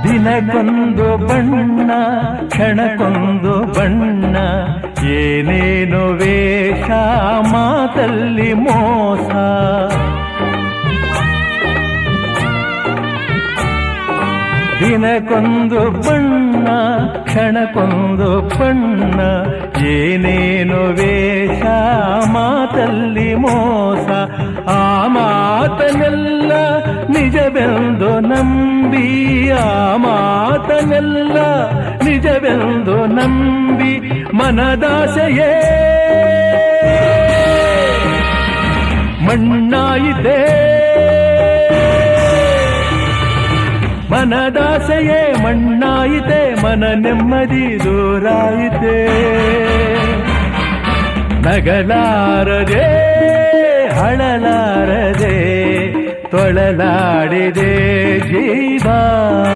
ದಿನಕ್ಕೊಂದು ಬಣ್ಣ ಕ್ಷಣಕ್ಕೊಂದು ಬಣ್ಣ ಏನೇನು ವೇಷ ಮಾತಲ್ಲಿ ಮೋಸ ದಿನಕ್ಕೊಂದು ಬಣ್ಣ ಕ್ಷಣಕ್ಕೊಂದು ಬಣ್ಣ ಏನೇನು ವೇಷ ಮಾತಲ್ಲಿ ಮೋಸ ಆ ಮಾತನೆಲ್ಲ ನಿಜವೆಂದು ನಂಬಿ ಆ ಮಾತನೆಲ್ಲ ನಿಜವೆಂದು ನಂಬಿ ಮನದಾಸೆಯೇ ಮಣ್ಣಾಯಿತೆ ಮನದಾಸೆಯೇ ಮಣ್ಣಾಯಿತೆ ಮನ ನೆಮ್ಮದಿ ದೂರಾಯಿತೆ ನಗಲಾರದೆ ಹಳಲಾರದೆ ತೊಳಲಾಡಿದೆ ಜೀವ